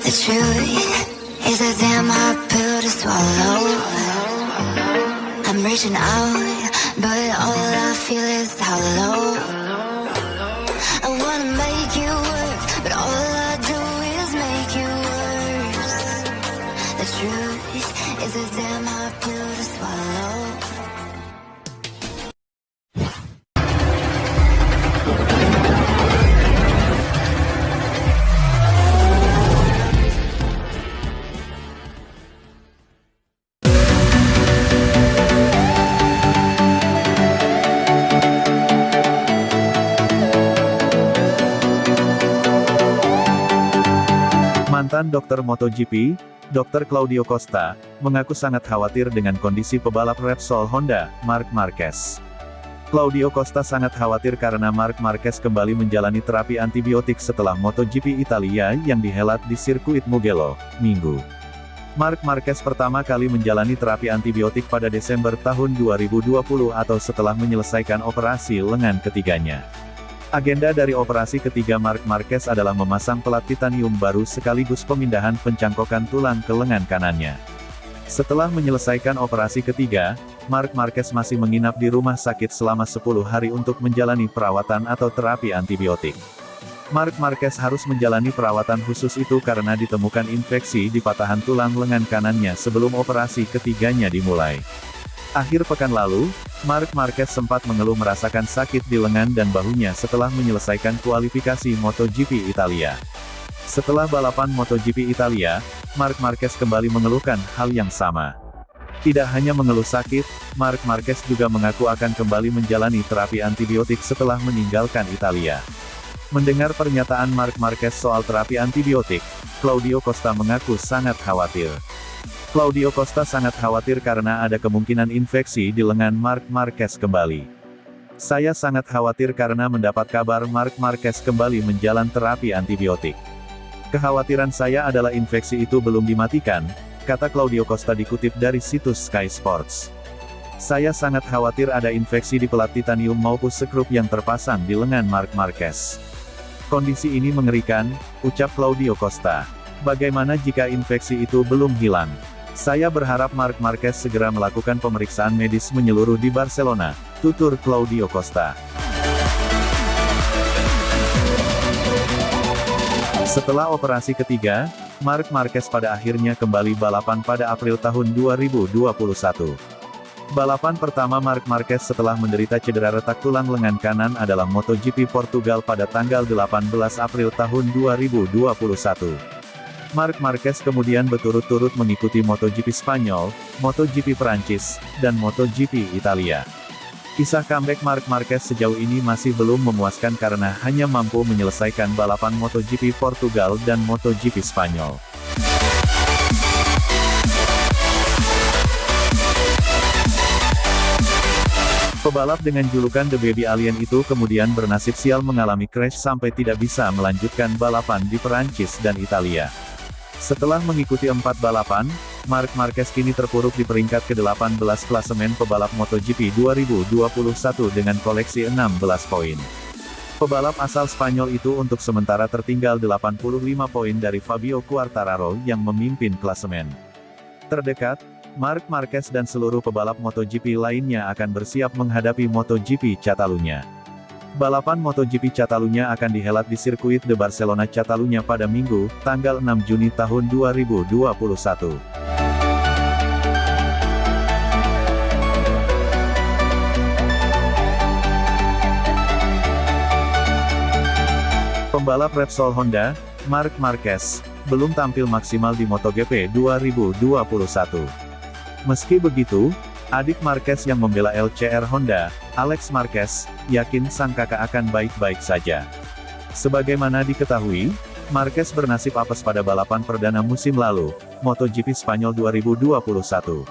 The truth is a damn hard pill to swallow. I'm reaching out, but all I feel is hollow. I wanna make you work, but all I do is make you worse. The truth is a damn hard pill to swallow. Mantan dokter MotoGP, Dr. Claudio Costa, mengaku sangat khawatir dengan kondisi pebalap Repsol Honda, Marc Marquez. Claudio Costa sangat khawatir karena Marc Marquez kembali menjalani terapi antibiotik setelah MotoGP Italia yang dihelat di sirkuit Mugello, Minggu. Marc Marquez pertama kali menjalani terapi antibiotik pada Desember tahun 2020 atau setelah menyelesaikan operasi lengan ketiganya. Agenda dari operasi ketiga Marc Marquez adalah memasang pelat titanium baru sekaligus pemindahan pencangkokan tulang ke lengan kanannya. Setelah menyelesaikan operasi ketiga, Marc Marquez masih menginap di rumah sakit selama 10 hari untuk menjalani perawatan atau terapi antibiotik. Marc Marquez harus menjalani perawatan khusus itu karena ditemukan infeksi di patahan tulang lengan kanannya sebelum operasi ketiganya dimulai. Akhir pekan lalu, Marc Marquez sempat mengeluh merasakan sakit di lengan dan bahunya setelah menyelesaikan kualifikasi MotoGP Italia. Setelah balapan MotoGP Italia, Marc Marquez kembali mengeluhkan hal yang sama. Tidak hanya mengeluh sakit, Marc Marquez juga mengaku akan kembali menjalani terapi antibiotik setelah meninggalkan Italia. Mendengar pernyataan Marc Marquez soal terapi antibiotik, Claudio Costa mengaku sangat khawatir. Claudio Costa sangat khawatir karena ada kemungkinan infeksi di lengan Marc Marquez kembali. Saya sangat khawatir karena mendapat kabar Marc Marquez kembali menjalani terapi antibiotik. Kekhawatiran saya adalah infeksi itu belum dimatikan, kata Claudio Costa dikutip dari situs Sky Sports. Saya sangat khawatir ada infeksi di pelat titanium maupun skrup yang terpasang di lengan Marc Marquez. Kondisi ini mengerikan, ucap Claudio Costa. Bagaimana jika infeksi itu belum hilang? Saya berharap Marc Marquez segera melakukan pemeriksaan medis menyeluruh di Barcelona, tutur Claudio Costa. Setelah operasi ketiga, Marc Marquez pada akhirnya kembali balapan pada April tahun 2021. Balapan pertama Marc Marquez setelah menderita cedera retak tulang lengan kanan adalah MotoGP Portugal pada tanggal 18 April tahun 2021. Marc Marquez kemudian berturut-turut mengikuti MotoGP Spanyol, MotoGP Perancis, dan MotoGP Italia. Kisah comeback Marc Marquez sejauh ini masih belum memuaskan karena hanya mampu menyelesaikan balapan MotoGP Portugal dan MotoGP Spanyol. Pebalap dengan julukan The Baby Alien itu kemudian bernasib sial mengalami crash sampai tidak bisa melanjutkan balapan di Perancis dan Italia. Setelah mengikuti 4 balapan, Marc Marquez kini terpuruk di peringkat ke-18 klasemen pebalap MotoGP 2021 dengan koleksi 16 poin. Pebalap asal Spanyol itu untuk sementara tertinggal 85 poin dari Fabio Quartararo yang memimpin klasemen terdekat. Marc Marquez dan seluruh pebalap MotoGP lainnya akan bersiap menghadapi MotoGP Catalunya. Balapan MotoGP Catalunya akan dihelat di sirkuit de Barcelona Catalunya pada Minggu, tanggal 6 Juni tahun 2021. Pembalap Repsol Honda, Marc Marquez, belum tampil maksimal di MotoGP 2021. Meski begitu, adik Marquez yang membela LCR Honda, Alex Marquez, yakin sang kakak akan baik-baik saja. Sebagaimana diketahui, Marquez bernasib apes pada balapan perdana musim lalu, MotoGP Spanyol 2021.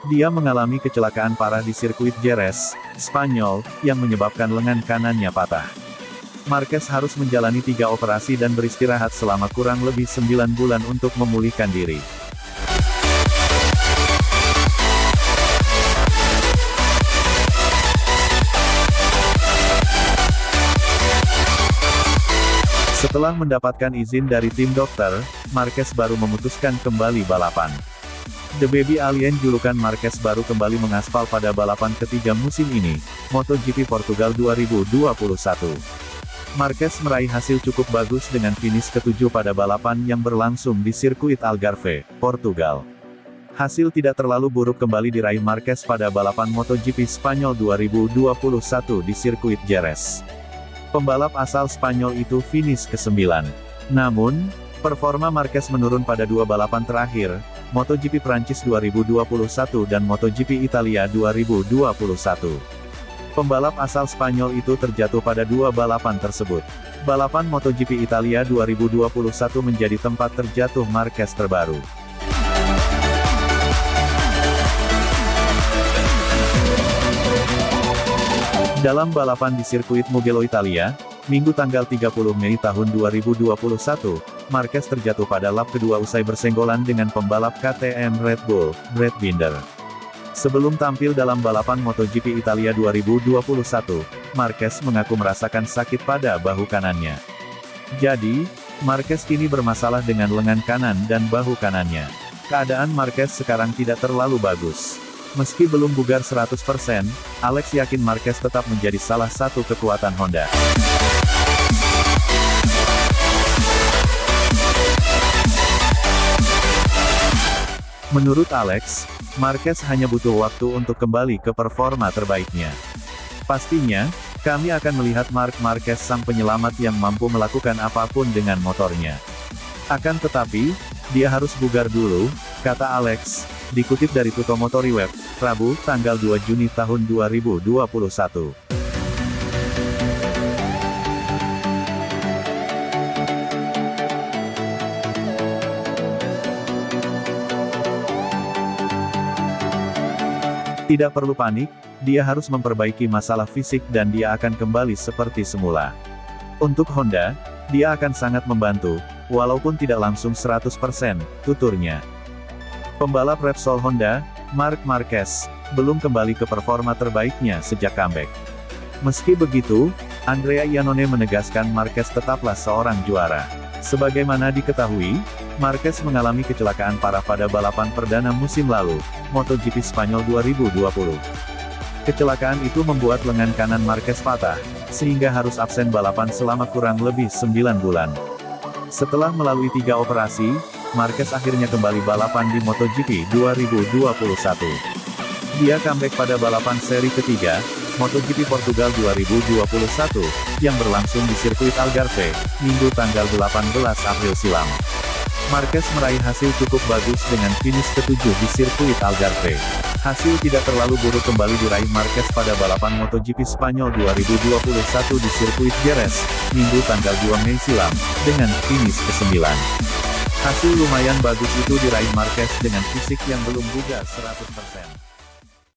Dia mengalami kecelakaan parah di sirkuit Jerez, Spanyol, yang menyebabkan lengan kanannya patah. Marquez harus menjalani 3 operasi dan beristirahat selama kurang lebih 9 bulan untuk memulihkan diri. Setelah mendapatkan izin dari tim dokter, Marquez baru memutuskan kembali balapan. The Baby Alien julukan Marquez baru kembali mengaspal pada balapan ketiga musim ini, MotoGP Portugal 2021. Marquez meraih hasil cukup bagus dengan finish ke-7 pada balapan yang berlangsung di sirkuit Algarve, Portugal. Hasil tidak terlalu buruk kembali diraih Marquez pada balapan MotoGP Spanyol 2021 di sirkuit Jerez. Pembalap asal Spanyol itu finish ke-9. Namun, performa Marquez menurun pada dua balapan terakhir, MotoGP Prancis 2021 dan MotoGP Italia 2021. Pembalap asal Spanyol itu terjatuh pada dua balapan tersebut. Balapan MotoGP Italia 2021 menjadi tempat terjatuh Marquez terbaru. Dalam balapan di sirkuit Mugello Italia, Minggu tanggal 30 Mei tahun 2021, Marquez terjatuh pada lap kedua usai bersenggolan dengan pembalap KTM Red Bull, Brad Binder. Sebelum tampil dalam balapan MotoGP Italia 2021, Marquez mengaku merasakan sakit pada bahu kanannya. Jadi, Marquez kini bermasalah dengan lengan kanan dan bahu kanannya. Keadaan Marquez sekarang tidak terlalu bagus. Meski belum bugar 100%, Alex yakin Marquez tetap menjadi salah satu kekuatan Honda. Menurut Alex, Marquez hanya butuh waktu untuk kembali ke performa terbaiknya. Pastinya, kami akan melihat Marc Marquez sang penyelamat yang mampu melakukan apapun dengan motornya. Akan tetapi, dia harus bugar dulu, kata Alex, dikutip dari Tuttomotori Web, Rabu, tanggal 2 Juni tahun 2021. Tidak perlu panik, dia harus memperbaiki masalah fisik dan dia akan kembali seperti semula. Untuk Honda, dia akan sangat membantu, walaupun tidak langsung 100%, tuturnya. Pembalap Repsol Honda, Marc Marquez, belum kembali ke performa terbaiknya sejak comeback. Meski begitu, Andrea Iannone menegaskan Marquez tetaplah seorang juara. Sebagaimana diketahui, Marquez mengalami kecelakaan parah pada balapan perdana musim lalu, MotoGP Spanyol 2020. Kecelakaan itu membuat lengan kanan Marquez patah, sehingga harus absen balapan selama kurang lebih 9 bulan. Setelah melalui 3 operasi, Marquez akhirnya kembali balapan di MotoGP 2021. Dia comeback pada balapan seri ketiga, MotoGP Portugal 2021, yang berlangsung di sirkuit Algarve, Minggu tanggal 18 April silam. Marquez meraih hasil cukup bagus dengan finish ke-7 di sirkuit Algarve. Hasil tidak terlalu buruk kembali diraih Marquez pada balapan MotoGP Spanyol 2021 di sirkuit Jerez, Minggu tanggal 2 Mei silam, dengan finish ke-9. Hasil lumayan bagus itu diraih Marquez dengan fisik yang belum bugar 100%.